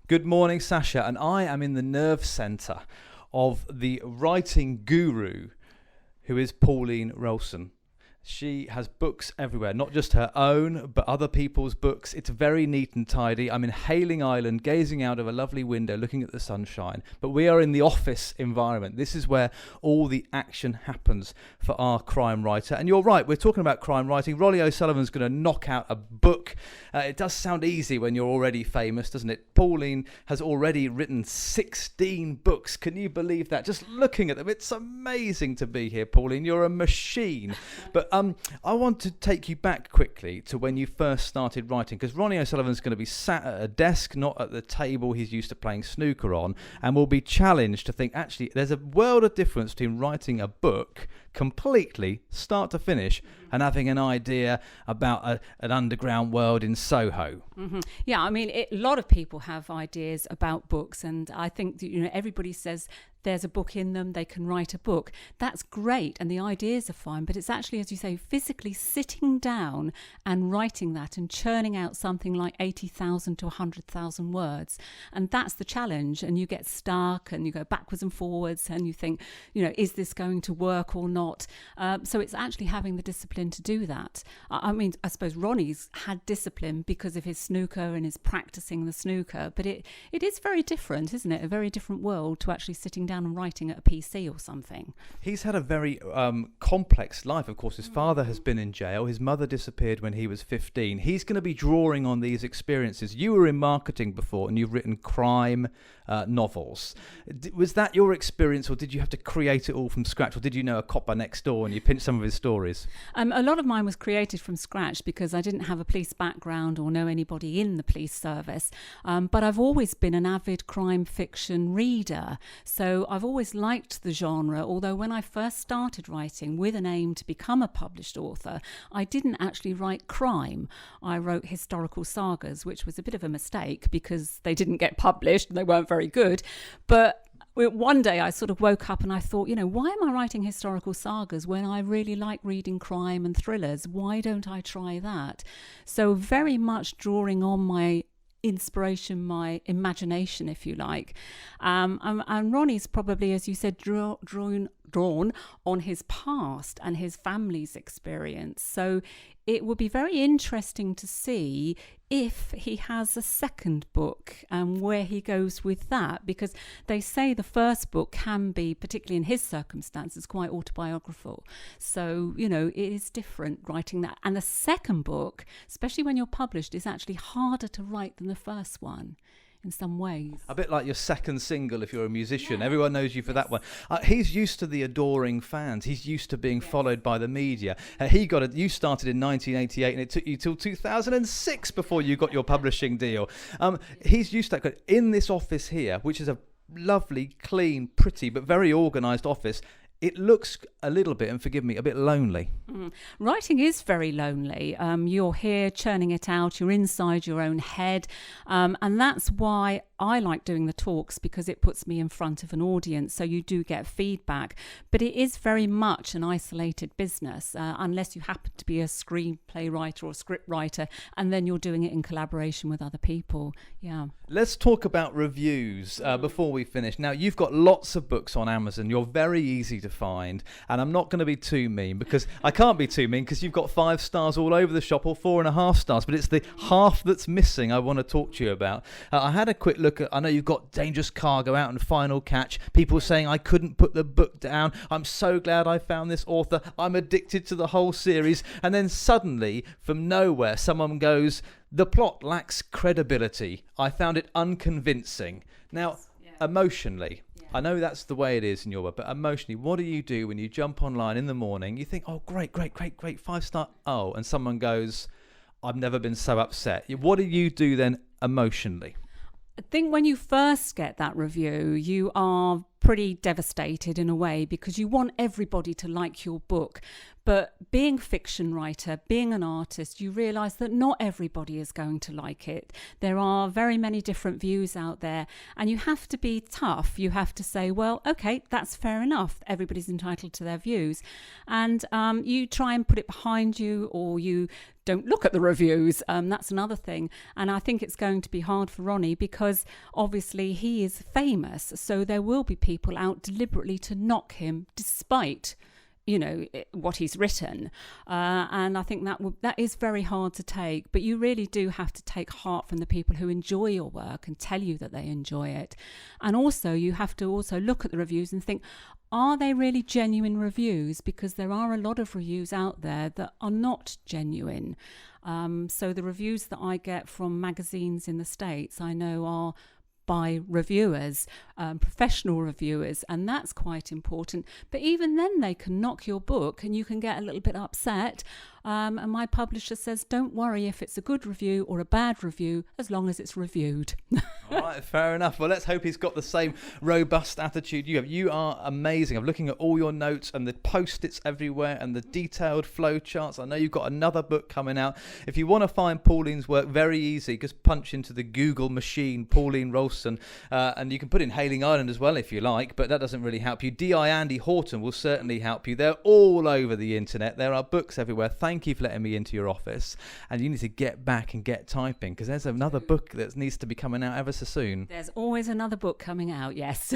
Good morning, Sasha, and I am in the nerve centre of the writing guru who is Pauline Rowson. She has books everywhere, not just her own, but other people's books. It's very neat and tidy. I'm in Hayling Island, gazing out of a lovely window, looking at the sunshine. But we are in the office environment. This is where all the action happens for our crime writer. And you're right, we're talking about crime writing. Rolly O'Sullivan's going to knock out a book. It does sound easy when you're already famous, doesn't it? Pauline has already written 16 books. Can you believe that? Just looking at them, it's amazing to be here, Pauline. You're a machine. But I want to take you back quickly to when you first started writing, because Ronnie O'Sullivan's going to be sat at a desk, not at the table he's used to playing snooker on, and will be challenged to think, actually, there's a world of difference between writing a book completely, start to finish, and having an idea about an underground world in Soho. Mm-hmm. Yeah, I mean, a lot of people have ideas about books, and I think that, everybody says there's a book in them, they can write a book. That's great, and the ideas are fine, but it's actually, as you say, physically sitting down and writing that and churning out something like 80,000 to 100,000 words. And that's the challenge, and you get stuck and you go backwards and forwards and you think, is this going to work or not? So it's actually having the discipline to do that. I mean, I suppose Ronnie's had discipline because of his snooker and his practicing the snooker, but it is very different, isn't it? A very different world to actually sitting down and writing at a PC or something. He's had a very complex life. Of course, his father has been in jail. His mother disappeared when he was 15. He's going to be drawing on these experiences. You were in marketing before and you've written crime novels. Was that your experience, or did you have to create it all from scratch, or did you know a copper next door and you pinched some of his stories? A lot of mine was created from scratch because I didn't have a police background or know anybody in the police service. But I've always been an avid crime fiction reader. So I've always liked the genre, although when I first started writing with an aim to become a published author, I didn't actually write crime. I wrote historical sagas, which was a bit of a mistake because they didn't get published and they weren't very good. But one day I sort of woke up and I thought, why am I writing historical sagas when I really like reading crime and thrillers? Why don't I try that? So very much drawing on my inspiration, my imagination, if you like. And Ronnie's probably, as you said, drawn on his past and his family's experience. So it would be very interesting to see if he has a second book and where he goes with that, because they say the first book can be, particularly in his circumstances, quite autobiographical. So, it is different writing that. And the second book, especially when you're published, is actually harder to write than the first one. In some ways. A bit like your second single if you're a musician. Yeah. Everyone knows you for that one. He's used to the adoring fans. He's used to being followed by the media. You started in 1988 and it took you till 2006 before you got your publishing deal. He's used to that. In this office here, which is a lovely, clean, pretty, but very organised office, it looks a little bit, and forgive me, a bit lonely. Writing is very lonely. You're here churning it out. You're inside your own head. And that's why I like doing the talks, because it puts me in front of an audience. So you do get feedback. But it is very much an isolated business, unless you happen to be a screenplay writer or script writer, and then you're doing it in collaboration with other people. Yeah. Let's talk about reviews before we finish. Now, you've got lots of books on Amazon. You're very easy to find, and I'm not going to be too mean, because I can't be too mean, because you've got 5 stars all over the shop, or 4.5 stars, but it's the half that's missing I want to talk to you about. I had a quick look at, I know you've got Dangerous Cargo out and Final Catch. People saying I couldn't put the book down. I'm so glad I found this author. I'm addicted to the whole series. And then suddenly, from nowhere, someone goes, the plot lacks credibility. I found it unconvincing. Now, emotionally, I know that's the way it is in your world, but emotionally, what do you do when you jump online in the morning? You think, oh, great, 5-star. Oh, and someone goes, I've never been so upset. What do you do then emotionally? I think when you first get that review, you are pretty devastated in a way, because you want everybody to like your book. But being a fiction writer, being an artist, you realise that not everybody is going to like it. There are very many different views out there, and you have to be tough. You have to say, well, okay, that's fair enough. Everybody's entitled to their views. And you try and put it behind you, or you don't look at the reviews. That's another thing. And I think it's going to be hard for Ronnie because obviously he is famous. So there will be people out deliberately to knock him despite what he's written, and I think that is very hard to take, but you really do have to take heart from the people who enjoy your work and tell you that they enjoy it. And also you have to also look at the reviews and think, are they really genuine reviews? Because there are a lot of reviews out there that are not genuine. So the reviews that I get from magazines in the States, I know are by reviewers, professional reviewers, and that's quite important. But even then they can knock your book and you can get a little bit upset. And my publisher says, don't worry if it's a good review or a bad review, as long as it's reviewed. All right, fair enough. Well, let's hope he's got the same robust attitude you have. You are amazing. I'm looking at all your notes and the post-its everywhere and the detailed flow charts. I know you've got another book coming out. If you want to find Pauline's work, very easy. Just punch into the Google machine, Pauline Rowson, and you can put in Hailing Island as well if you like, but that doesn't really help you. DI Andy Horton will certainly help you. They're all over the internet. There are books everywhere. Thank you for letting me into your office, and you need to get back and get typing because there's another book that needs to be coming out ever so soon. There's always another book coming out, yes.